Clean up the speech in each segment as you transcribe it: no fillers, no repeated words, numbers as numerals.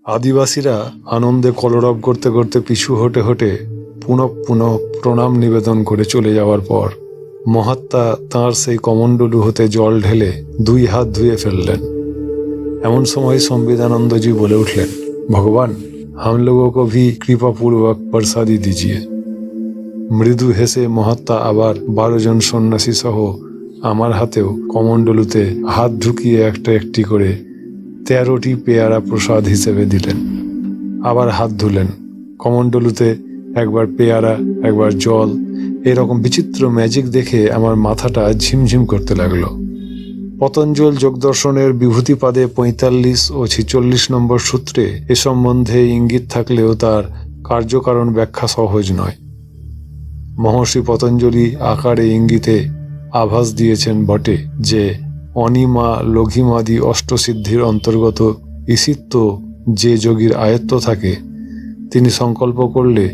আদিবাসীরা আনন্দে কলরব করতে করতে পিছু হটে হটে পুনঃ পুনঃ প্রণাম নিবেদন করে চলে যাওয়ার পর মহাত্মা তাঁর সেই কমণ্ডলু হতে জল ঢেলে 2 হাত ধুয়ে ফেললেন। এমন সময় संविदानंदजी বলে উঠলেন, ভগবান, हम लोगों को भी कृपा पूर्वक प्रसादी दीजिए। মৃদু হেসে মহাত্মা আবার 12 জন সন্ন্যাসী সহ আমার হাতেও কমণ্ডলুতে হাত ঢুকিয়ে একটা একটি করে 13টি পেয়ারা প্রসাদ হিসেবে দিলেন। আবার হাত ধুলেন। কমণ্ডলুতে একবার পেয়ারা, একবার জল, এরকম বিচিত্র ম্যাজিক দেখে আমার মাথাটা ঝিমঝিম করতে লাগলো। পতঞ্জল যোগদর্শনের বিভূতিপাদে 45 ও 46 নম্বর সূত্রে এ সম্বন্ধে ইঙ্গিত থাকলেও তার কার্যকারণ ব্যাখ্যা সহজ নয়। মহর্ষি পতঞ্জলি আকারে ইঙ্গিতে আভাস দিয়েছেন বটে যে অনিমা লঘিমাদি অষ্টসিদ্ধির অন্তর্গত ঈশিত্ব যে যোগীর আয়ত্ত থাকে তিনি সংকল্প করলে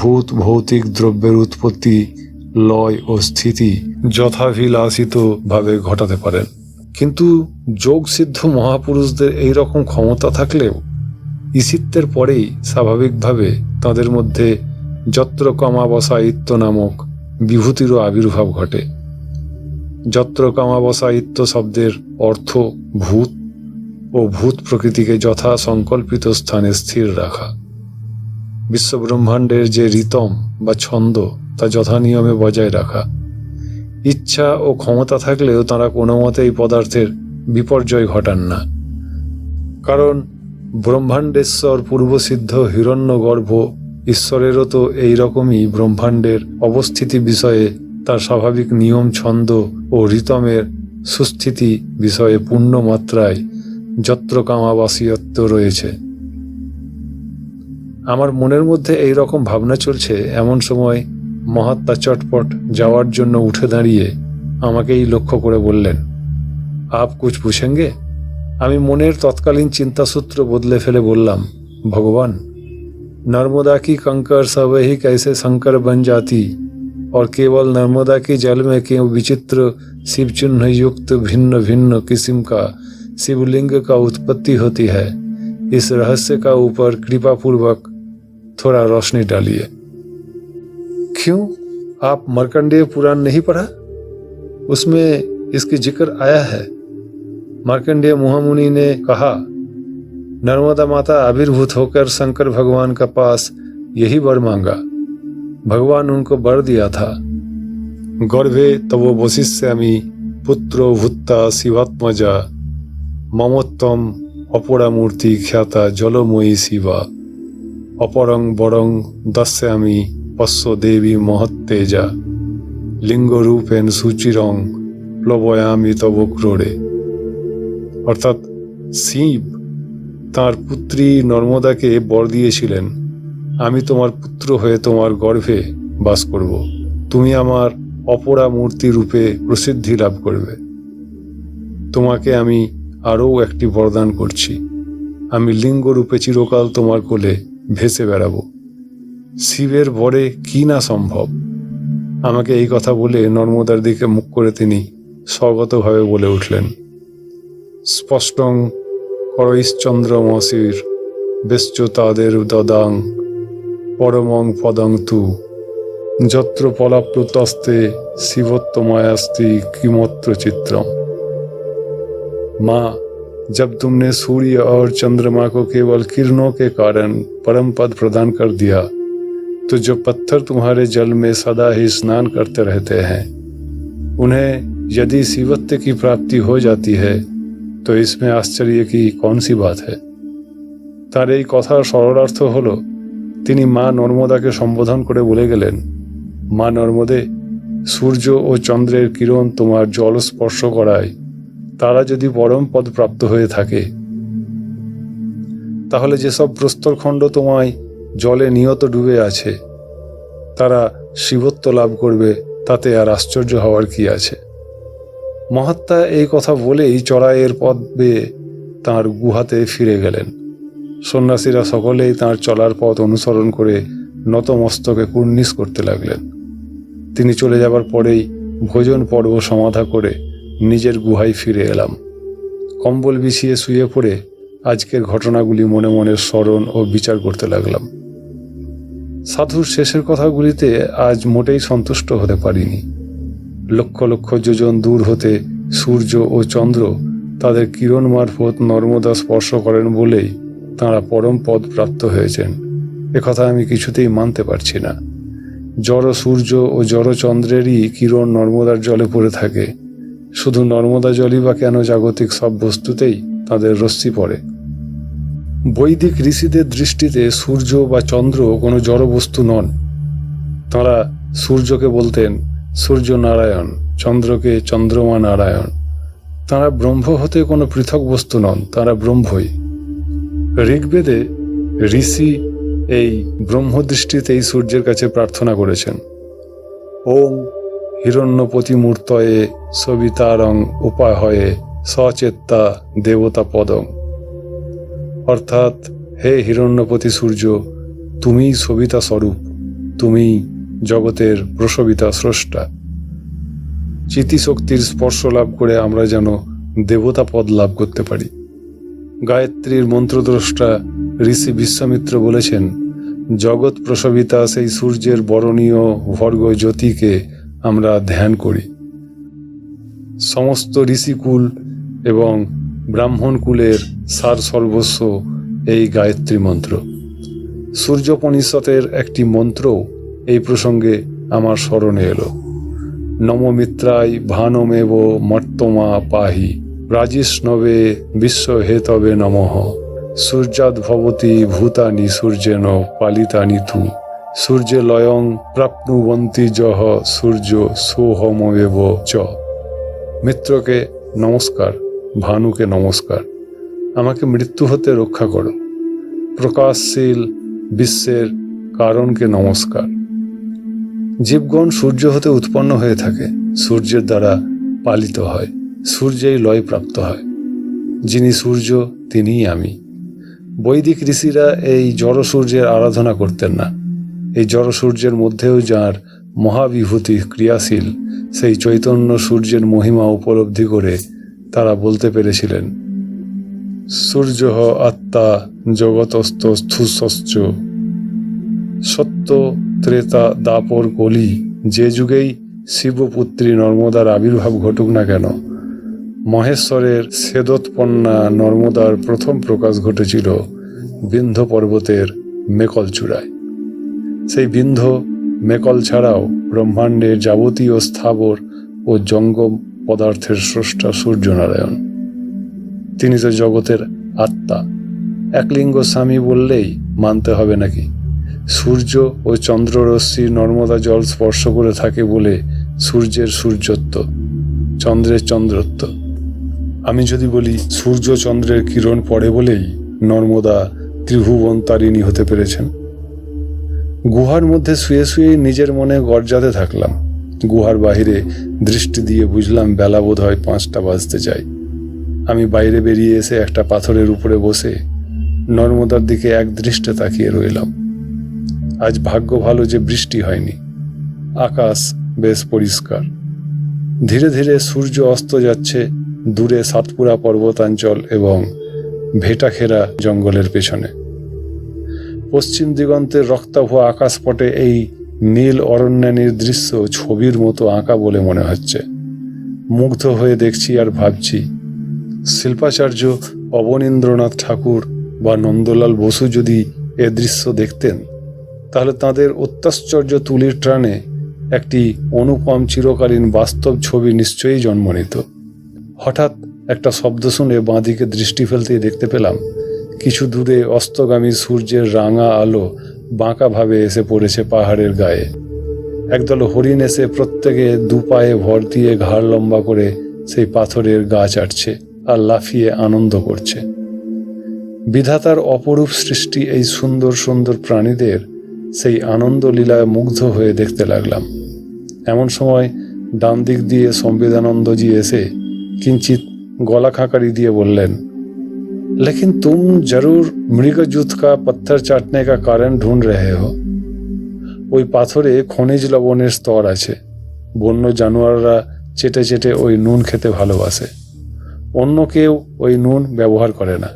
ভূত ভৌতিক দ্রব্যের উৎপত্তি, লয় ও স্থিতি যথাভিলাষিত ভাবে ঘটাতে পারেন। কিন্তু যোগ সিদ্ধ মহাপুরুষদের এই রকম ক্ষমতা থাকলেও ঈশিত্বের পরেই স্বাভাবিকভাবে তাদের মধ্যে যত্র কামাবসায়িত্ব নামক বিভূতিরও আবির্ভাব ঘটে। যত্র কামাবসায়িত্ব শব্দের অর্থ ভূত ও ভূত প্রকৃতিকে যথা সংকল্পিত স্থানে স্থির রাখা। বিশ্বব্রহ্মাণ্ডের যে রিতম বা ছন্দ তা যথানিয়মে বজায় রাখা। ইচ্ছা ও ক্ষমতা থাকলেও তাঁরা কোনো মতেই পদার্থের বিপর্যয় ঘটান না। কারণ ব্রহ্মাণ্ডেশ্বর পূর্বসিদ্ধ হিরণ্যগর্ভ ঈশ্বরেরও তো এই রকমই ব্রহ্মাণ্ডের অবস্থিতি বিষয়ে তার স্বাভাবিক নিয়ম ছন্দ ও রিতমের সুস্থিতি বিষয়ে পূর্ণ মাত্রায় যত্র কামাবাসীয়ত্ব রয়েছে। আমার মনের মধ্যে এই রকম ভাবনা চলছে এমন সময় মহাত্মা চটপট যাওয়ার জন্য উঠে দাঁড়িয়ে আমাকেই লক্ষ্য করে বললেন, আপ কুছ পুছেঙ্গে? আমি মনের তৎকালীন চিন্তাসূত্র বদলে ফেলে বললাম, ভগবান, नर्मदा की कंकर सब ही कैसे शंकर बन जाती और केवल नर्मदा के जल में क्यों विचित्र शिव चिन्ह युक्त भिन्न भिन्न किस्म का शिवलिंग का उत्पत्ति होती है, इस रहस्य का ऊपर कृपा पूर्वक थोड़ा रोशनी डालिए। क्यों, आप मार्कंडेय पुराण नहीं पढ़ा? उसमें इसकी जिक्र आया है। मार्कंडेय महामुनि ने कहा, नर्मदा माता आविर्भूत होकर शंकर भगवान का पास यही वर मांगा। भगवान उनको वर दिया था, गर्भे तव वशिष्यामि पुत्रो भूत्ता शिवात्मजा ममोत्तम अपरा मूर्ति ख्याता जलमयी शिवा अपरं वरं दस्यामि पश्य देवी महत्तेजा लिंगरूपेण सुचिरं प्लवयामि तव क्रोड़े। अर्थात शिव তাঁর পুত্রী নর্মদাকে বর দিয়েছিলেন, আমি তোমার পুত্র হয়ে তোমার গর্ভে বাস করব, তুমি আমার অপরা মূর্তি রূপে প্রসিদ্ধি লাভ করবে। তোমাকে আমি আরও একটি বরদান করছি, আমি লিঙ্গ রূপে চিরকাল তোমার কোলে ভেসে বেড়াবো। শিবের বরে কি না সম্ভব। আমাকে এই কথা বলে নর্মদার দিকে মুখ করে তিনি স্বগতভাবে বলে উঠলেন, স্পষ্টং করৈশ্চন্দ্রমসির বেশ্চ তাদের দদাং পরমং পদং তু যত্র পলাপ্লুতস্তে शिवोत्तमायास्ति किमत्र चित्रम। माँ, जब तुमने सूर्य और चंद्रमा को केवल किरणों के कारण परम पद प्रदान कर दिया, तो जो पत्थर तुम्हारे जल में सदा ही स्नान करते रहते हैं, उन्हें यदि शिवत्व की प्राप्ति हो जाती है तो इसमें आश्चर्य की कौन सी बात है। তার এই কথার সরলার্থ হলো তিনি মা নর্মদাকে সম্বোধন করে বলে গেলেন, মা নর্মদে, সূর্য ও চন্দ্রের কিরণ তোমার জল স্পর্শ করায় তারা যদি পরম পদ প্রাপ্ত হয়ে থাকে, তাহলে যেসব প্রস্তরখণ্ড তোমায় জলে নিয়ত ডুবে আছে তারা শিবত্ব লাভ করবে, তাতে আর আশ্চর্য হওয়ার কি আছে। মহাত্মা এই কথা বলেই চড়াইয়ের পথ বেয়ে তাঁর গুহাতে ফিরে গেলেন। সন্ন্যাসীরা সকলেই তাঁর চলার পথ অনুসরণ করে নতমস্তকে কুর্নিশ করতে লাগলেন। তিনি চলে যাবার পরেই ভোজন পর্ব সমাধা করে নিজের গুহায় ফিরে এলাম। কম্বল বিছিয়ে শুয়ে পড়ে আজকের ঘটনাগুলি মনে মনে স্মরণ ও বিচার করতে লাগলাম। সাধুর শেষের কথাগুলিতে আজ মোটেই সন্তুষ্ট হতে পারিনি। লক্ষ লক্ষ যোজন দূর হতে সূর্য ও চন্দ্র তাদের কিরণ মারফত নর্মদা স্পর্শ করেন বলেই তাঁরা পরম পদ প্রাপ্ত হয়েছেন, একথা আমি কিছুতেই মানতে পারছি না। জড় সূর্য ও জড় চন্দ্রেরই কিরণ নর্মদার জলে পড়ে থাকে, শুধু নর্মদা জলই বা কেন জাগতিক সব বস্তুতেই তাদের রশ্মি পড়ে? বৈদিক ঋষিদের দৃষ্টিতে সূর্য বা চন্দ্র কোনো জড় বস্তু নন। তাঁরা সূর্যকে বলতেন সূর্য নারায়ণ, চন্দ্রকে চন্দ্রমা নারায়ণ। তাঁরা ব্রহ্ম হতে কোনো পৃথক বস্তু নন, তাঁরা ব্রহ্মই। ঋগ্বেদে ঋষি এই ব্রহ্মদৃষ্টিতেই সূর্যের কাছে প্রার্থনা করেছেন, ওম হিরণ্যপতিমূর্তয়ে সবিতারং উপাহয়ে সচেত্তা দেবতা পদং। অর্থাৎ, হে হিরণ্যপতি সূর্য, তুমিই সবিতা স্বরূপ, তুমিই জগতের প্রসবিতা স্রষ্টা। চিতিশক্তির স্পর্শ লাভ করে আমরা যেন দেবতা পদ লাভ করতে পারি। গায়ত্রীর মন্ত্রদ্রষ্টা ঋষি বিশ্বামিত্র বলেছেন, জগৎ প্রসবিতা সেই সূর্যের বরণীয় ভর্গ জ্যোতিকে আমরা ধ্যান করি। সমস্ত ঋষিকুল এবং ব্রাহ্মণকুলের সার সর্বস্ব এই গায়ত্রী মন্ত্র। সূর্যোপনিষদের একটি মন্ত্রও এই প্রসঙ্গে আমার স্মরণে এলো। নম মিত্রায় ভানমেব মর্তমা পাহি রাজিষ্ণবে বিশ্বহেতবে নমঃ সূর্যাদ্ভবতি ভূতানি সূর্যেন পালিতানি তু সূর্যে লয়ং প্রাপ্নুবন্তি জহ সূর্য সোহমেব চ। মিত্রকে নমস্কার, ভানুকে নমস্কার, আমাকে মৃত্যু হতে রক্ষা করো। প্রকাশশীল বিশ্বের কারণকে নমস্কার। জীবগণ সূর্য হতে উৎপন্ন হয়ে থাকে, সূর্যের দ্বারা পালিত হয়, সূর্যেই লয় প্রাপ্ত হয়। যিনি সূর্য তিনিই আমি। বৈদিক ঋষিরা এই জড় সূর্যের আরাধনা করতেন না। এই জড় সূর্যের মধ্যেও যার মহাবিভূতি ক্রিয়াশীল, সেই চৈতন্য সূর্যের মহিমা উপলব্ধি করে তারা বলতে পেরেছিলেন, সূর্য আত্মা জগতস্থস্থুসশ্চ। সত্য ত্রেতা দাপর কলি, যে যুগেই শিবপুত্রী নর্মদার আবির্ভাব ঘটুক না কেন, মহেশ্বরের সেদোৎপন্না নর্মদার প্রথম প্রকাশ ঘটেছিল বিন্ধ্য পর্বতের মেকল চূড়ায়। সেই বিন্ধ্য মেকল ছাড়াও ব্রহ্মাণ্ডের যাবতীয় স্থাবর ও জঙ্গম পদার্থের স্রষ্টা সূর্যনারায়ণ। তিনি তো জগতের আত্মা। একলিঙ্গ স্বামী বললেই মানতে হবে নাকি? সূর্য ও চন্দ্ররশ্মি নর্মদা জল স্পর্শ করে থাকে বলে সূর্যের সূর্যত্ব, চন্দ্রের চন্দ্রত্ব। আমি যদি বলি সূর্য চন্দ্রের কিরণ পড়ে বলেই নর্মদা ত্রিভুবন তারিণী হতে পেরেছেন। গুহার মধ্যে শুয়ে শুয়েই নিজের মনে গর্জাতে থাকলাম। গুহার বাহিরে দৃষ্টি দিয়ে বুঝলাম বেলা বোধ হয় 5টা বাজতে চায়। আমি বাইরে বেরিয়ে এসে একটা পাথরের উপরে বসে নর্মদার দিকে এক দৃষ্টে তাকিয়ে রইলাম। আজ ভাগ্য ভালো যে বৃষ্টি হয়নি, আকাশ বেশ পরিষ্কার। ধীরে ধীরে সূর্য অস্ত যাচ্ছে দূরে সাতপুরা পর্বতাঞ্চল এবং ভেটাখেরা জঙ্গলের পেছনে। পশ্চিম দিগন্তের রক্তাভ আকাশপটে এই নীল অরণ্যানীর দৃশ্য ছবির মতো আঁকা বলে মনে হচ্ছে। মুগ্ধ হয়ে দেখছি আর ভাবছি, শিল্পাচার্য অবনীন্দ্রনাথ ঠাকুর বা নন্দলাল বসু যদি এ দৃশ্য দেখতেন, তাহলে তাঁদের অত্যাশ্চর্য তুলির টানে একটি অনুপম চিরকালীন বাস্তব ছবি নিশ্চয়ই জন্ম নিত। হঠাৎ একটা শব্দ শুনে বাঁদিকে দৃষ্টি ফেলতেই দেখতে পেলাম কিছু দূরে অস্তগামী সূর্যের রাঙা আলো বাঁকাভাবে এসে পড়েছে পাহাড়ের গায়ে। একদল হরিণ এসে প্রত্যেকে দুপায়ে ভর দিয়ে ঘাড় লম্বা করে সেই পাথরের গা চাটছে আর লাফিয়ে আনন্দ করছে। বিধাতার অপরূপ সৃষ্টি এই সুন্দর সুন্দর প্রাণীদের সেই আনন্দ লীলায় মুগ্ধ হয়ে দেখতে লাগলাম। এমন সময় ডান দিক দিয়ে संविदानंदजी এসে কিঞ্চিত গলা খাঁকারি দিয়ে বললেন, लेकिन तुम जरूर मृगजूथ का पत्थर चाटने का कारण ढूंढ रहे हो। ওই পাথরে খনিজ লবণের স্তর আছে। বন্য জানোয়াররা চেটে চেটে ওই নুন খেতে ভালোবাসে। অন্য কেউ ওই নুন ব্যবহার করে না।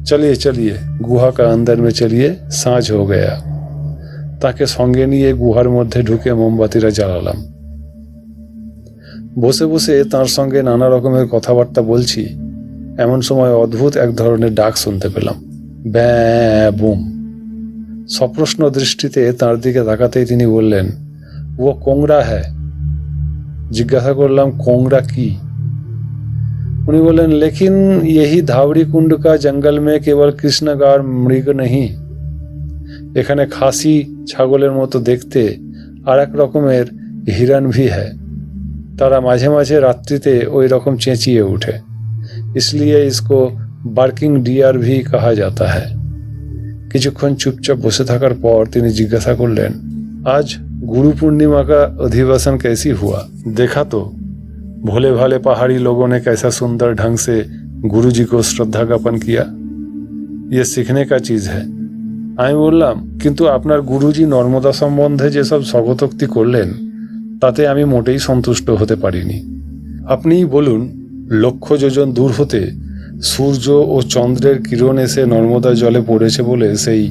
चलिए चलिए गुहा का अंदर में चलिए, সাঁঝ हो गया। তাকে সঙ্গে নিয়ে গুহার মধ্যে ঢুকে মোমবাতিরা জ্বালালাম। বসে বসে তার সঙ্গে নানা রকমের কথাবার্তা বলছি, এমন সময় অদ্ভুত এক ধরনের ডাক শুনতে পেলাম, ব্যাঁ বুম। সপ্রশ্ন দৃষ্টিতে তার দিকে তাকাতেই তিনি বললেন, ও কোংরা হ্যায়। জিজ্ঞাসা করলাম, কোংরা কি? উনি বললেন, লেকিন यही धावड़ी कुंड का जंगल में केवल कृष्णगार मृग नहीं, এখানে খাসি ছাগলের মতো দেখতে আর এক রকমের হিরণ ভি হ্যায়। তারা মাঝে মাঝে রাত্রিতে ওই রকম চেঁচিয়ে উঠে, इसलिए इसको বার্কিং ডিয়ার ভি कहा जाता है। কিছুক্ষণ চুপচাপ বসে থাকার পর তিনি জিজ্ঞাসা করলেন, आज गुरु पूर्णिमा का अधिवेशन कैसी हुआ? देखा तो भोले भाले पहाड़ी लोगों ने कैसा सुंदर ढंग से गुरु जी को श्रद्धा ज्ञापन किया। ये सीखने का चीज है। আমি বললাম, কিন্তু আপনার গুরুজি নর্মদা সম্বন্ধে যেসব স্বগতোক্তি করলেন তাতে আমি মোটেই সন্তুষ্ট হতে পারিনি। আপনিই বলুন, লক্ষ যোজন দূর হতে সূর্য ও চন্দ্রের কিরণ এসে নর্মদা জলে পড়েছে বলে সেই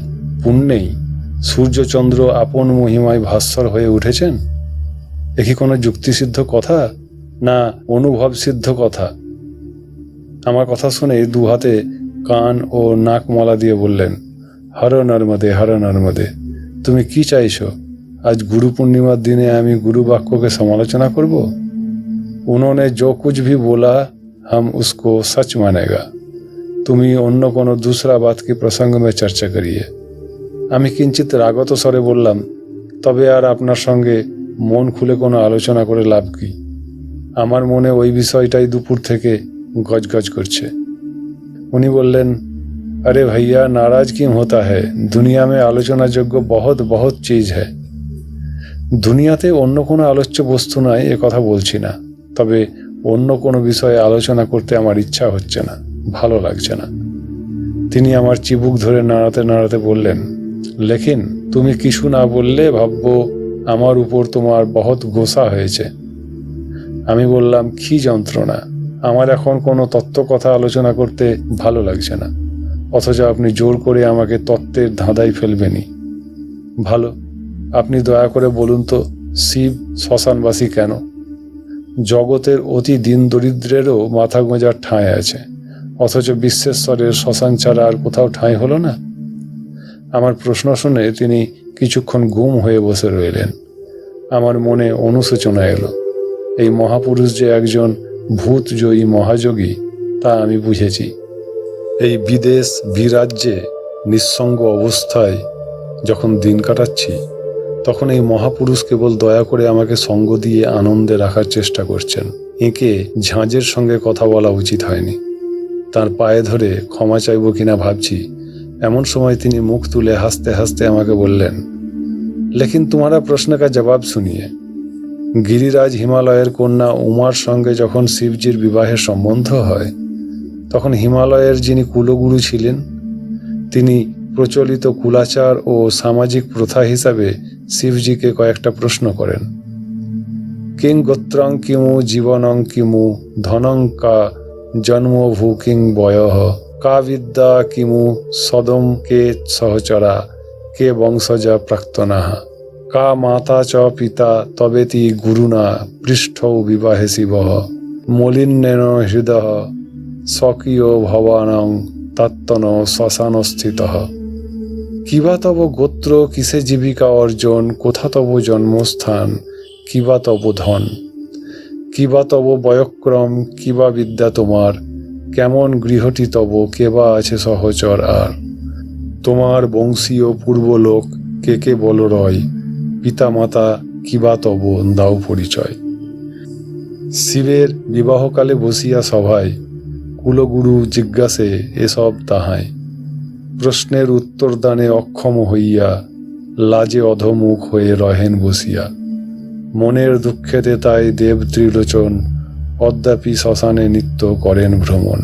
পুণ্যেই সূর্যচন্দ্র আপন মহিমায় ভাস্বর হয়ে উঠেছেন। এ কি কোনো যুক্তিসিদ্ধ কথা না অনুভব সিদ্ধ কথা? আমার কথা শুনে দু হাতে কান ও নাক মালা দিয়ে বললেন, হর নর্মদে হর নর্মদে। তুমি কি চাইছো? আজ গুরু পূর্ণিমার দিনে আমি গুরু বাক্যকে সমালোচনা করব? उन्होंने जो कुछ भी बोला हम उसको सच मानेगा। তুমি অন্য কোনো दूसरा बात की प्रसंग में चर्चा करिए। আমি কিঞ্চিত রাগত স্বরে বললাম, তবে আর আপনার সঙ্গে মন খুলে কোনো আলোচনা করে লাভ কি? আমার মনে ওই বিষয়টাই দুপুর থেকে গজগজ করছে। উনি বললেন, अरे भैया नाराज क्यों होता है, दुनिया में आलोचना যোগ্য बहुत बहुत चीज है। দুনিয়াতে অন্য কোনো আলোচ্য বস্তু নাই এ কথা বলছি না, তবে অন্য কোনো বিষয়ে আলোচনা করতে আমার ইচ্ছা হচ্ছে না, ভালো লাগছে না। তিনি আমার চিবুক ধরে নাড়াতে নাড়াতে বললেন, লেকিন তুমি কিছু না বললে ভাববো আমার উপর তোমার বহুত গোসা হয়েছে। আমি বললাম, কি যন্ত্রণা, আমার এখন কোনো তত্ত্ব কথা আলোচনা করতে ভালো লাগছে না, অথচ আপনি জোর করে আমাকে তত্ত্বের ধাঁধায় ফেলবেনই। ভালো, আপনি দয়া করে বলুন তো, শিব শ্মশানবাসী কেন? জগতের অতি দিন দরিদ্রেরও মাথা গোঁজার ঠাঁই আছে, অথচ বিশ্বেশ্বরের শ্মশান ছাড়া আর কোথাও ঠাঁই হলো না। আমার প্রশ্ন শুনে তিনি কিছুক্ষণ গুম হয়ে বসে রইলেন। আমার মনে অনুশোচনা এলো। এই মহাপুরুষ যে একজন ভূতজয়ী মহাযোগী তা আমি বুঝেছি। এই বিদেশ বিরাজ্যে নিঃসঙ্গ অবস্থায় যখন দিন কাটাচ্ছি, তখন এই মহাপুরুষ কেবল দয়া করে আমাকে সঙ্গ দিয়ে আনন্দে রাখার চেষ্টা করছেন। এঁকে ঝাঁঝের সঙ্গে কথা বলা উচিত হয়নি। তার পায়ে ধরে ক্ষমা চাইব কিনা ভাবছি, এমন সময় তিনি মুখ তুলে হাসতে হাসতে আমাকে বললেন, লেকিন তোমারা প্রশ্ন কা জবাব শুনিয়ে। গিরিরাজ হিমালয়ের কন্যা উমার সঙ্গে যখন শিবজির বিবাহের সম্বন্ধ হয়, তখন হিমালয়ের যিনি কুলগুরু ছিলেন, তিনি প্রচলিত কুলাচার ও সামাজিক প্রথা হিসাবে শিবজিকে কয়েকটা প্রশ্ন করেন। কিং গোত্রং কিমু জীবনং কিমু ধনং কা জন্মভূ কিং বয়ঃ কা বিদ্যা কিমু সদম কে সহচরা কে বংশজা প্রাক্তনাঃ কা মাতা চ পিতা তবেতি গুরুনা পৃষ্ঠৌ বিবাহে শিবঃ মলিন্যেন হৃদয় স্বকীয় ভবানং তত্তন শ্মশানস্থিতঃ। কিবা তব গোত্র, কিসে জীবিকা অর্জন, কোথা তব জন্মস্থান, কিবা তব ধন, কিবা তব বয়ক্রম, কিবা বিদ্যা তোমার, কেমন গৃহটি তব, কেবা আছে সহচর আর, তোমার বংশীয় পূর্বলোক কে কে বল রয়, পিতামাতা কিবা তব দাও পরিচয়। শিবের বিবাহকালে বসিয়া সভায় কুলগুরু জিজ্ঞাসে এসব তাহাই, প্রশ্নের উত্তরদানে অক্ষম হইয়া লাজে অধমুখ হয়ে রহেন বসিয়া, মনের দুঃখেতে তাই দেব ত্রিলোচন অদ্যাপি শ্মশানে নিত্য করেন ভ্রমণ।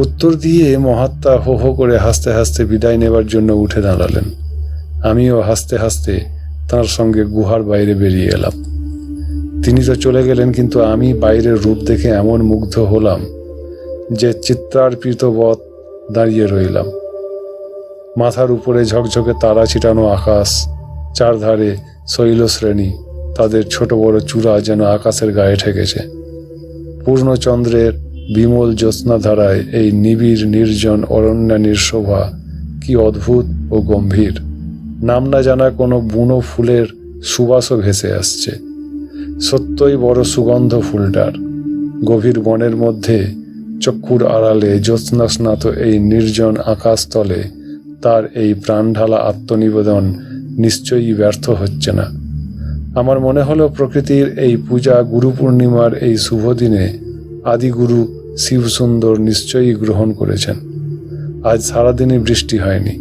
উত্তর দিয়ে মহাত্মা হো হো করে হাসতে হাসতে বিদায় নেবার জন্য উঠে দাঁড়ালেন। আমিও হাসতে হাসতে তাঁর সঙ্গে গুহার বাইরে বেরিয়ে এলাম। তিনি তো চলে গেলেন, কিন্তু আমি বাইরের রূপ দেখে এমন মুগ্ধ হলাম যে চিত্রার্পিত বৎ দাঁড়িয়ে রইলাম। মাথার উপরে ঝকঝকে তারা ছিটানো আকাশ, চারধারে শৈলশ্রেণী, তাদের ছোট বড় চূড়া যেন আকাশের গায়ে ঠেকেছে। পূর্ণচন্দ্রের বিমল জ্যোৎস্নাধারায় এই নিবিড় নির্জন অরণ্যানীর শোভা কি অদ্ভুত ও গম্ভীর। নাম না জানা কোনো বুনো ফুলের সুবাসও ভেসে আসছে। সত্যই বড় সুগন্ধ ফুলটার। গভীর বনের মধ্যে চক্ষুর আড়ালে জ্যোৎস্না স্নাত এই নির্জন আকাশতলে তার এই প্রাণঢালা আত্মনিবেদন নিশ্চয়ই ব্যর্থ হচ্ছে না। আমার মনে হলো প্রকৃতির এই পূজা গুরু পূর্ণিমার এই শুভ দিনে আদিগুরু শিবসুন্দর নিশ্চয়ই গ্রহণ করেছেন। আজ সারাদিনই বৃষ্টি হয়নি,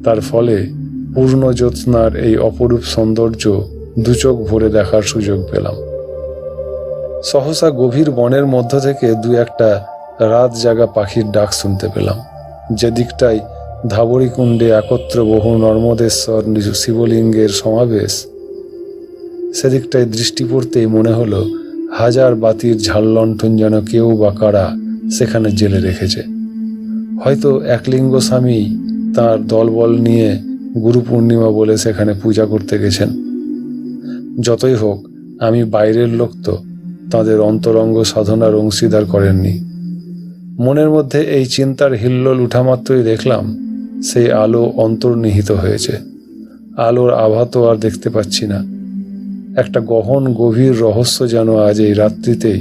তার ফলে পূর্ণ জ্যোৎস্নার এই অপরূপ সৌন্দর্য দুচোখ ভরে দেখার সুযোগ পেলাম। সহসা গভীর বনের মধ্য থেকে দু একটা রাত জাগা পাখির ডাক শুনতে পেলাম। যেদিকটায় ধাবরী কুণ্ডে একত্র বহু নর্মদেশ্বর শিবলিঙ্গের সমাবেশ, সেদিকটায় দৃষ্টি পড়তেই মনে হলো হাজার বাতির ঝাড়লণ্ঠন যেন কেউ বা কারা সেখানে জেলে রেখেছে। হয়তো একলিঙ্গ স্বামী তাঁর দলবল নিয়ে গুরু পূর্ণিমা বলে সেখানে পূজা করতে গেছেন। যতই হোক, আমি বাইরের লোক তো তাঁদের অন্তরঙ্গ সাধনার অংশীদার করেননি। মনের মধ্যে এই চিন্তার হিল্লোল উঠামাত্রই দেখলাম সেই আলো অন্তর্নিহিত হয়েছে। আলোর আভা তো আর দেখতে পাচ্ছি না। একটা গহন গভীর রহস্য যেন আজ এই রাত্রিতেই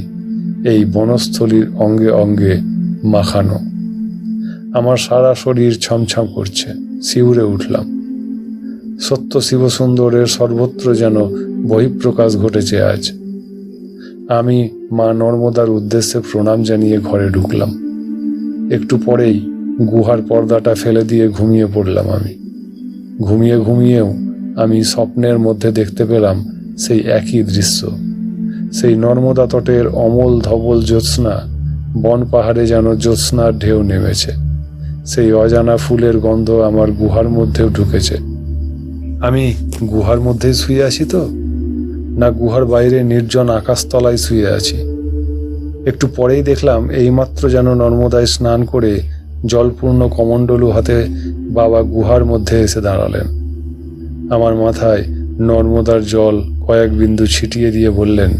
এই বনস্থলীর অঙ্গে অঙ্গে মাখানো। আমার সারা শরীর ছমছম করছে, শিউরে উঠলাম। সত্য শিবসুন্দরের সর্বত্র যেন বহিঃপ্রকাশ ঘটেছে আজ। আমি মা নর্মদার উদ্দেশ্যে প্রণাম জানিয়ে ঘরে ঢুকলাম। একটু পরেই গুহার পর্দাটা ফেলে দিয়ে ঘুমিয়ে পড়লাম। আমি ঘুমিয়েও আমি স্বপ্নের মধ্যে দেখতে পেলাম সেই একই দৃশ্য। সেই নর্মদা তটের অমল ধবল জ্যোৎস্না, বন পাহাড়ে যেন জ্যোৎস্নার ঢেউ নেমেছে। সেই অজানা ফুলের গন্ধ আমার গুহার মধ্যেও ঢুকেছে। আমি গুহার মধ্যেই শুয়ে আছি তো, না গুহার বাইরে নির্জন আকাশতলায় শুয়ে আছি? একটু পরেই দেখলাম এইমাত্র যেন নর্মদায় স্নান করে জলপূর্ণ কমণ্ডলু হাতে বাবা গুহার মধ্যে এসে দাঁড়ালেন। আমার মাথায় নর্মদার জল কয়েক বিন্দু ছিটিয়ে দিয়ে বললেন,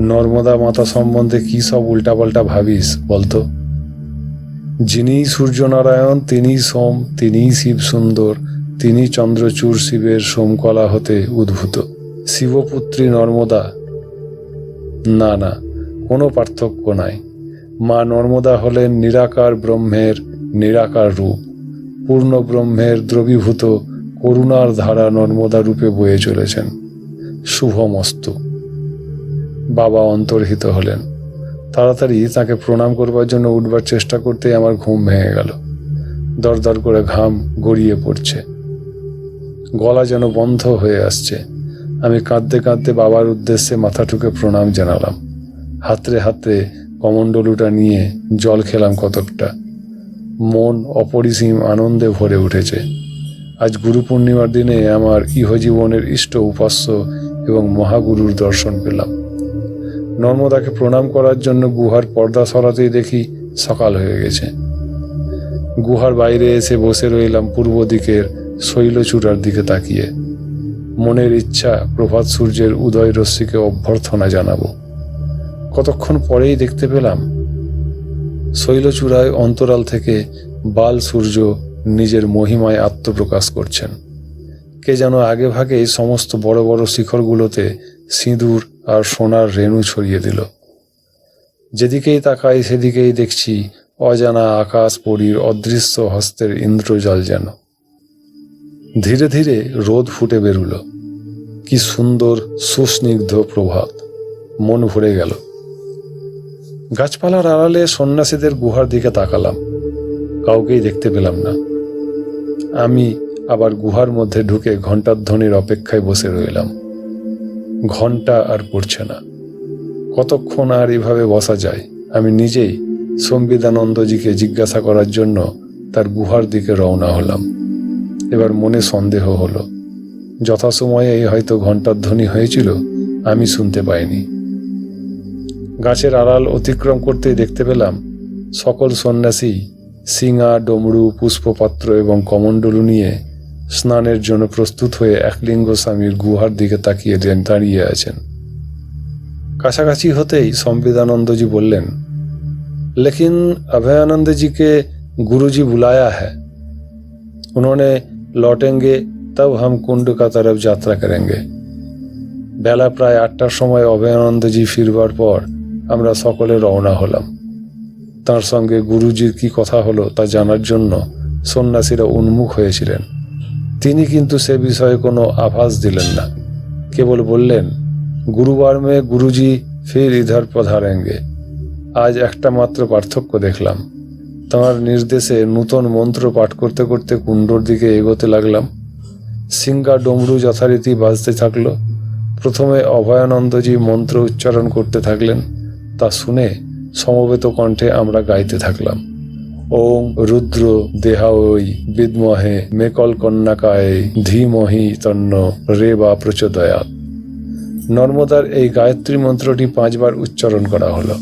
নর্মদা মাতা সম্বন্ধে কি সব উল্টাপাল্টা ভাবিস বলতো? যিনিই সূর্যনারায়ণ, তিনিই সোম, তিনিই শিব সুন্দর, তিনি চন্দ্রচূড় শিবের সোমকলা হতে উদ্ভূত। শিবপুত্রী নর্মদা? না না, কোনো পার্থক্য নাই। মা নর্মদা হলেন নিরাকার ব্রহ্মের নিরাকার রূপ। পূর্ণ ব্রহ্মের দ্রবীভূত করুণার ধারা নর্মদা রূপে বয়ে চলেছেন। শুভমস্তু। বাবা অন্তর্হিত হলেন। তাড়াতাড়ি তাকে প্রণাম করবার জন্য উঠবার চেষ্টা করতেই আমার ঘুম ভেঙে গেল। দরদর করে ঘাম গড়িয়ে পড়ছে, গলা যেন বন্ধ হয়ে আসছে। আমি কাঁদতে কাঁদতে বাবার উদ্দেশ্যে মাথা ঠুকে প্রণাম জানালাম। হাতড়ে হাতড়ে কমণ্ডলুটা নিয়ে জল খেলাম কতকটা। মন অপরিসীম আনন্দে ভরে উঠেছে। আজ গুরু পূর্ণিমার দিনে আমার ইহজীবনের ইষ্ট উপাস্য এবং মহাগুরুর দর্শন পেলাম। নর্মদাকে প্রণাম করার জন্য গুহার পর্দা সরাতেই দেখি সকাল হয়ে গেছে। গুহার বাইরে এসে বসে রইলাম পূর্ব দিকের শৈলচূড়ার দিকে তাকিয়ে। মনের ইচ্ছা প্রভাত সূর্যের উদয় রশ্মিকে অভ্যর্থনা জানাবো। কতক্ষণ পরেই দেখতে পেলাম শৈলচূড়ায় অন্তরাল থেকে বাল সূর্য নিজের মহিমায় আত্মপ্রকাশ করছেন। কে যেন আগে ভাগেই সমস্ত বড় বড় শিখরগুলোতে সিঁদুর আর সোনার রেণু ছড়িয়ে দিল। যেদিকেই তাকাই সেদিকেই দেখছি অজানা আকাশ পরীর অদৃশ্য হস্তের ইন্দ্রজাল যেন। ধীরে ধীরে রোদ ফুটে বেরুল। কি সুন্দর সুস্নিগ্ধ প্রভাত! মন ভরে গেল। গাছপালার আড়ালে সন্ন্যাসীদের গুহার দিকে তাকালাম। কাউকেই দেখতে পেলাম না। আমি আবার গুহার মধ্যে ঢুকে ঘণ্টার ধ্বনির অপেক্ষায় বসে রইলাম। ঘণ্টা আর পড়ছে না। কতক্ষণ আর এভাবে বসা যায়? আমি নিজেই সম্বিদানন্দজিকে জিজ্ঞাসা করার জন্য তার গুহার দিকে রওনা হলাম। এবার মনে সন্দেহ হলো, যথাসময়ে হয়তো ঘণ্টার ধ্বনি হয়েছিল, আমি শুনতে পাইনি। গাছের আড়াল অতিক্রম করতেই দেখতে পেলাম সকল সন্ন্যাসী শিঙা, ডমরু, পুষ্পপাত্র এবং কমণ্ডলু নিয়ে স্নানের জন্য প্রস্তুত হয়ে একলিঙ্গ স্বামীর গুহার দিকে তাকিয়ে দাঁড়িয়ে আছেন। কাছাকাছি হতেই संविदानंद जी बोलें, लेकिन अभयानंद जी के गुरुजी बुलाया है, उन्होंने लौटेंगे तब हम कुंड का तरफ यात्रा करेंगे। बेला प्राय 8টার সময় অভয়ানন্দজি ফিরবার পর আমরা সকলে রওনা হলাম। তার সঙ্গে গুরুজির কি কথা হলো তা জানার জন্য সন্ন্যাসীরা উন্মুখ হয়েছিলেন। তিনি কিন্তু সে বিষয়ে কোনো আভাস দিলেন না, কেবল বললেন, गुरुवार में गुरुजी फिर इधर पधारेंगे। आज একটা মাত্র পার্থক্য দেখলাম, তাঁর নির্দেশে নূতন মন্ত্র পাঠ করতে করতে কুণ্ডর দিকে এগোতে লাগলাম। সিঙ্গা, ডমরু যথারীতি বাজতে থাকলো। প্রথমে অভয়ানন্দজি মন্ত্র উচ্চারণ করতে থাকলেন, তা শুনে সমবেত কণ্ঠে আমরা গাইতে থাকলাম। ওং রুদ্র দেহাওই বিদ্মহে মেকল কন্যাকায় ধীমহি তন্ন রেবা প্রচোদয়াৎ। নর্মদার এই গায়ত্রী মন্ত্রটি 5 বার উচ্চারণ করা হলো।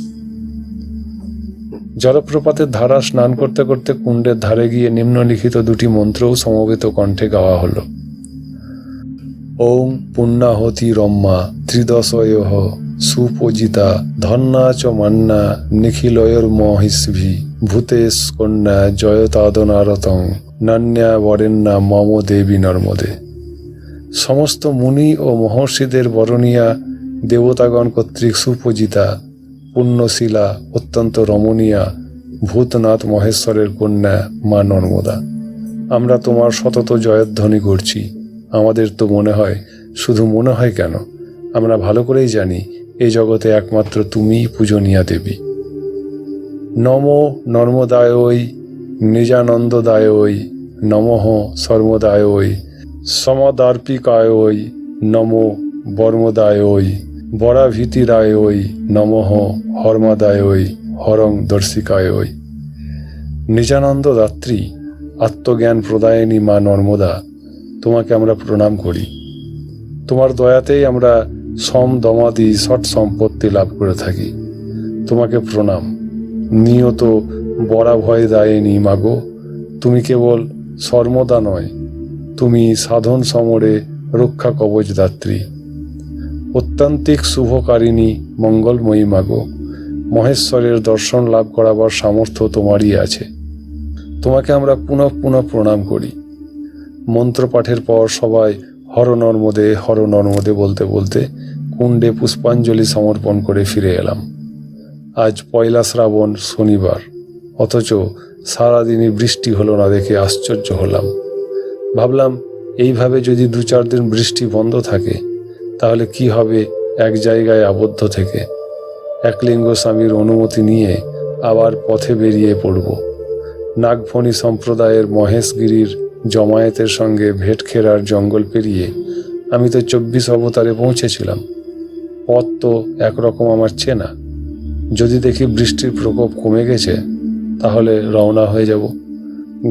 জলপ্রপাতের ধারা স্নান করতে করতে কুণ্ডের ধারে গিয়ে নিম্নলিখিত 2টি মন্ত্রও সমবেত কণ্ঠে গাওয়া হলো। ওং পুণ্যাহতি রম্মা ত্রিদশয়োঃ সুপূজিতা ধন্যা চ মান্না নিখিলয়োর মহিষভি ভূতেশ কন্যা জয়তাদনারতং নান্যা বরেণ্যা মম দেবী নর্মদে। সমস্ত মুনি ও মহর্ষিদের বরণীয়া, দেবতাগণ কর্তৃক সুপূজিতা, পুণ্যশীলা, অত্যন্ত রমণীয়া, ভূতনাথ মহেশ্বরের কন্যা মা নর্মদা, আমরা তোমার সতত জয়ধ্বনি করছি। আমাদের তো মনে হয়, শুধু মনে হয় কেন, আমরা ভালো করেই জানি এই জগতে একমাত্র তুমিই পূজনীয়া দেবী। নমো নর্মদায়ৈ নিজানন্দদায়ৈ নমঃ সর্বদায়ৈ সমদার্পিকায়ৈ নমো বর্মদায়ৈ বরাভীতিরায়ৈ নমঃ হর্মদায়ৈ হরং দর্শিকায়ৈ। নিজানন্দ দাত্রী, আত্মজ্ঞান প্রদায়িনী মা নর্মদা, তোমাকে আমরা প্রণাম করি। তোমার দয়াতেই আমরা সম দমাদি ষট সম্পত্তি লাভ করে থাকি। তোমাকে প্রণাম। নিয়ত বরাভয় দায়িনী মাগো, তুমি কেবল সর্বদা নয়, তুমি সাধন সমরে রক্ষা কবচ দাত্রী। অত্যান্তিক শুভকারিণী মঙ্গলময়ী মাগো, মহেশ্বরের দর্শন লাভ করাবার সামর্থ্য তোমারই আছে। তোমাকে আমরা পুনঃ পুনঃ প্রণাম করি। মন্ত্রপাঠের পর সবাই হর নর্মদে বলতে বলতে কুণ্ডে পুষ্পাঞ্জলি সমর্পণ করে ফিরে এলাম। আজ 1 শ্রাবণ, শনিবার, অথচ সারাদিনই বৃষ্টি হলো না দেখে আশ্চর্য হলাম। ভাবলাম, এইভাবে যদি 2-4 দিন বৃষ্টি বন্ধ থাকে তাহলে কি হবে এক জায়গায় আবদ্ধ থেকে। একলিঙ্গ স্বামীর অনুমতি নিয়ে আবার পথে বেরিয়ে পড়ব। নাগফণী সম্প্রদায়ের মহেশগিরির জমায়েতের সঙ্গে ভেটখেরার জঙ্গল পেরিয়ে আমি তো 24 অবতারে পৌঁছেছিলাম। পথ তো একরকম আমার চেনা। যদি দেখি বৃষ্টির প্রকোপ কমে গেছে তাহলে রওনা হয়ে যাব।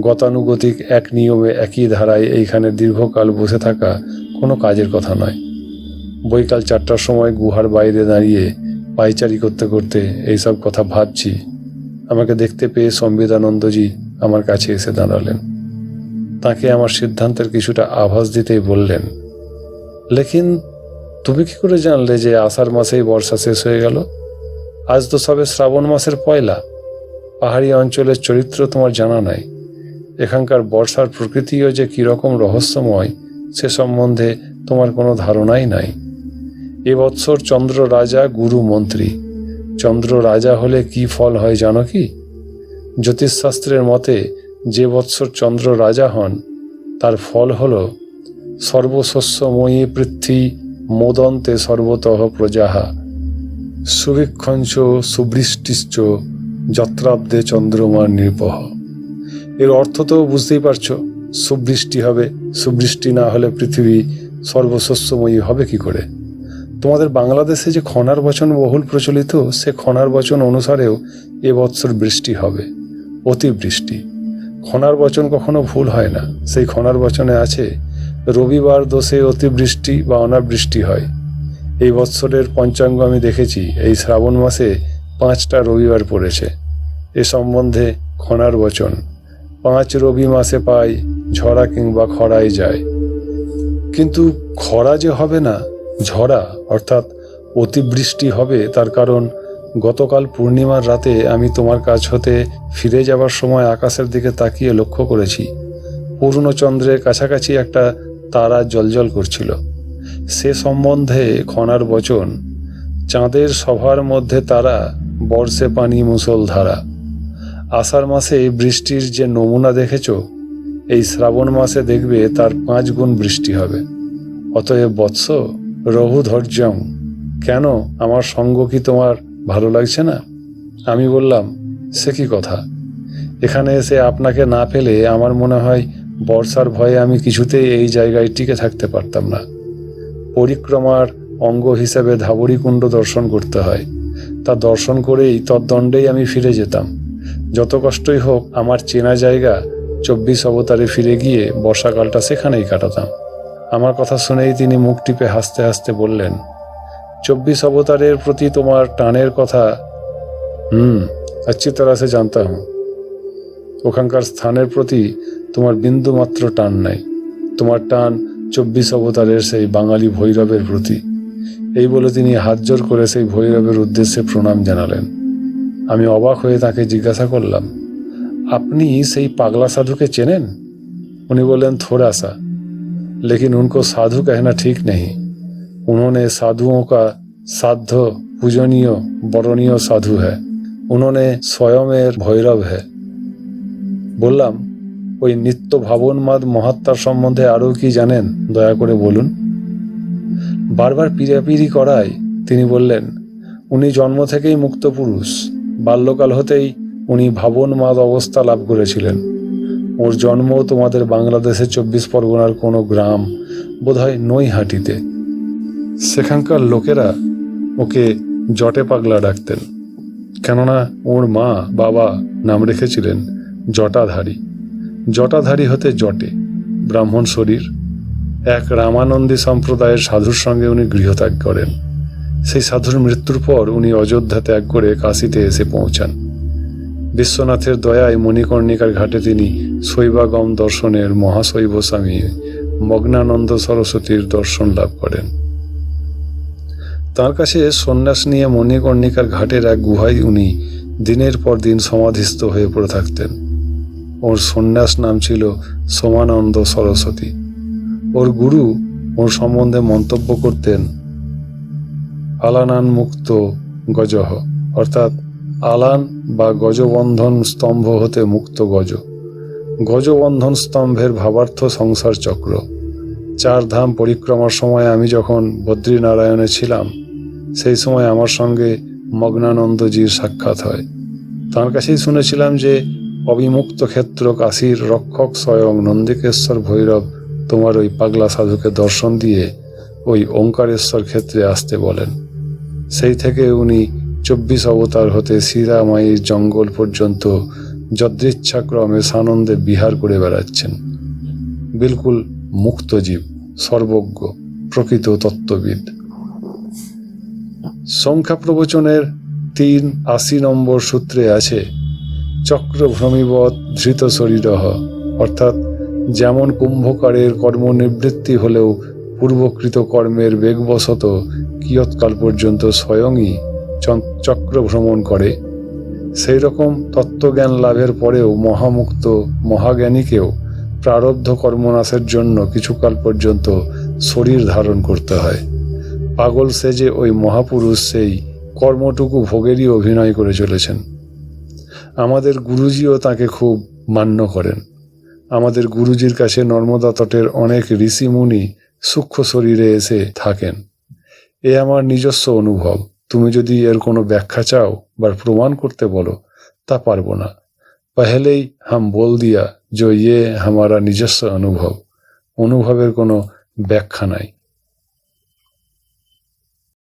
গতানুগতিক এক নিয়মে একই ধারায় এইখানে দীর্ঘকাল বসে থাকা কোনো কাজের কথা নয়। বৈকাল 4টার সময় গুহার বাইরে দাঁড়িয়ে পায়চারি করতে করতে এইসব কথা ভাবছি। আমাকে দেখতে পেয়ে संविदानंदजी আমার কাছে এসে দাঁড়ালেন। তাকে আমার সিদ্ধান্তের কিছুটা আভাস দিতেই বললেন, লেকিন তুমি কি করে জানলে যে আষাঢ় মাসেই বর্ষা শেষ হয়ে গেল? আজ তো সবে শ্রাবণ মাসের 1। পাহাড়ি অঞ্চলের চরিত্র তোমার জানা নাই। এখানকার বর্ষার প্রকৃতিও যে কীরকম রহস্যময় সে সম্বন্ধে তোমার কোনো ধারণাই নাই। এ বৎসর চন্দ্র রাজা, গুরু মন্ত্রী। চন্দ্র রাজা হলে কি ফল হয় জানো কি? জ্যোতিষশাস্ত্রের মতে যে বৎসর চন্দ্র রাজা হন তার ফল হল সর্বশস্যময়ী পৃথ্বী মোদন্তে সর্বতঃ প্রজাহা সুভিক্ষঞ্চ সুবৃষ্টিশ্চ যত্রাব্দে চন্দ্রমার নির্পহ। এর অর্থ তো বুঝতেই পারছো, সুবৃষ্টি হবে। সুবৃষ্টি না হলে পৃথিবী সর্বশস্যময়ী হবে কি করে? তোমাদের বাংলাদেশে যে খনার বচন বহুল প্রচলিত, সে খনার বচন অনুসারেও এ বৎসর বৃষ্টি হবে, অতিবৃষ্টি। খনার বচন কখনো ভুল হয় না। সেই খনার বচনে আছে, রবিবার দোষে অতিবৃষ্টি বা অনাবৃষ্টি হয়। এই বৎসরের পঞ্চাঙ্গ আমি দেখেছি, এই শ্রাবণ মাসে 5টা রবিবার পড়েছে। এ সম্বন্ধে খনার বচন, 5 রবি মাসে পাই ঝরা কিংবা খরায় যায়। কিন্তু খরা যে হবে না, ঝরা অর্থাৎ অতিবৃষ্টি হবে, তার কারণ গতকাল পূর্ণিমার রাতে আমি তোমার কাছ হতে ফিরে যাবার সময় আকাশের দিকে তাকিয়ে লক্ষ্য করেছি পূর্ণচন্দ্রের কাছাকাছি একটা তারা জ্বলজ্বল করছিল। সে সম্বন্ধে খনার বচন, চাঁদের সভার মধ্যে তারা, বর্ষে পানি মুষলধারা। আষাঢ় মাসে বৃষ্টির যে নমুনা দেখেছ, এই শ্রাবণ মাসে দেখবে তার 5 গুণ বৃষ্টি হবে। অতএব বৎস, রঘু ধৈর্যং, কেন আমার সঙ্গ কি তোমার ভালো লাগছে না? আমি বললাম, সে কি কথা, এখানে এসে আপনাকে না পেলে আমার মনে হয় বর্ষার ভয়ে আমি কিছুতেই এই জায়গায় টিকে থাকতে পারতাম না। পরিক্রমার অঙ্গ হিসেবে ধাবরীকুণ্ড দর্শন করতে হয়, তা দর্শন করেই তদ্দণ্ডেই আমি ফিরে যেতাম। যত কষ্টই হোক আমার চেনা জায়গা 24 অবতারে ফিরে গিয়ে বর্ষাকালটা সেখানেই কাটাতাম। আমার কথা শুনেই তিনি মুখ টিপে হাসতে হাসতে বললেন, 24 অবতারের প্রতি তোমার টানের কথা अच्छी तरह से जानता हूँ। ওখানকার স্থানের প্রতি তোমার বিন্দু মাত্র টান নাই। তোমার টান 24 অবতারের সেই বাঙালি ভৈরবের প্রতি। এই বলে তিনি হাত জোর করে সেই ভৈরবের উদ্দেশ্যে প্রণাম জানালেন। আমি অবাক হয়ে তাকে জিজ্ঞাসা করলাম, আপনি সেই পাগলা সাধুকে চেনেন? उन्हें बोलें थोड़ा सा, लेकिन उनको साधु कहना ठीक नहीं। उन्होंने साधुओं का साध्य पूजनीय बरणीय साधु है, उन्होंने स्वयं भैरव है। বললাম, ওই নিত্য ভাবনমাদ মহাত্মার সম্বন্ধে আরও কি জানেন, দয়া করে বলুন। বারবার পিড়াপিড়ি করায় তিনি বললেন, উনি জন্ম থেকেই মুক্ত পুরুষ। বাল্যকাল হতেই উনি ভাবনমাদ অবস্থা লাভ করেছিলেন। ওর জন্ম তোমাদের বাংলাদেশের 24 পরগনার কোনো গ্রাম, বোধহয় নৈহাটিতে। সেখানকার লোকেরা ওকে জটে পাগলা ডাকতেন, কেননা ওর মা বাবা নাম রেখেছিলেন জটাধারী। জটাধারী হতে জটে, ব্রাহ্মণ শরীর। এক রামানন্দী সম্প্রদায়ের সাধুর সঙ্গে উনি গৃহত্যাগ করেন। সেই সাধুর মৃত্যুর পর উনি অযোধ্যা ত্যাগ করে কাশীতে এসে পৌঁছান। বিশ্বনাথের দয়ায় মণিকর্ণিকার ঘাটে তিনি শৈবাগম দর্শনের মহাশৈব স্বামী মগ্নানন্দ সরস্বতীর দর্শন লাভ করেন। তার কাছে সন্ন্যাস নিয়ে মণিকর্ণিকার ঘাটের এক গুহায় উনি দিনের পর দিন সমাধিস্থ হয়ে পড়ে থাকতেন। ওর সন্ন্যাস নাম ছিল সোমানন্দ সরস্বতী। ওর গুরু ওর সম্বন্ধে মন্তব্য করতেন, আলানান মুক্ত গজহ, অর্থাৎ আলান বা গজবন্ধন স্তম্ভ হতে মুক্ত গজ। গজবন্ধন স্তম্ভের ভাবার্থ সংসার চক্র। 4 ধাম পরিক্রমার সময় আমি যখন বদ্রীনারায়ণে ছিলাম, সেই সময় আমার সঙ্গে মগ্নানন্দজির সাক্ষাৎ হয়। তাঁর কাছেই শুনেছিলাম যে অবিমুক্ত ক্ষেত্র কাশীর রক্ষক স্বয়ং নন্দিকেশ্বর ভৈরব তোমার ওই পাগলা সাধুকে দর্শন দিয়ে ওই ওঙ্কারেশ্বর ক্ষেত্রে আসতে বলেন। সেই থেকে উনি 24 অবতার হতে শ্রীরামায়ীর জঙ্গল পর্যন্ত যদৃচ্ছাক্রমে সানন্দে বিহার করে বেড়াচ্ছেন। বিলকুল মুক্ত জীব, সর্বজ্ঞ, প্রকৃত তত্ত্ববিদ। সংখ্যা প্রবচনের 380 নম্বর সূত্রে আছে, চক্রভ্রমিবৎ ধৃত শরীরহ, অর্থাৎ যেমন কুম্ভকারের কর্মনিবৃত্তি হলেও পূর্বকৃত কর্মের বেগবশত কিয়ৎকাল পর্যন্ত স্বয়ংই চক্রভ্রমণ করে, সেই রকম তত্ত্বজ্ঞান লাভের পরেও মহামুক্ত মহাজ্ঞানীকেও প্রারব্ধ কর্মনাশের জন্য কিছুকাল পর্যন্ত শরীর ধারণ করতে হয়। পাগল সেজে ওই মহাপুরুষ সেই কর্মটুকু ভোগেরই অভিনয় করে চলেছেন। আমাদের গুরুজিও তাকে খুব মান্য করেন। আমাদের গুরুজির কাছে নর্মদা তটের অনেক ঋষিমুনি সূক্ষ্ম শরীরে এসে থাকেন। এ আমার নিজস্ব অনুভব। তুমি যদি এর কোনো ব্যাখ্যা চাও বা প্রমাণ করতে বলো, তা পারবো না। পহলেই হাম বল দিয়া যে ইয়ে হামারা নিজস্ব অনুভব। অনুভবের কোনো ব্যাখ্যা নাই।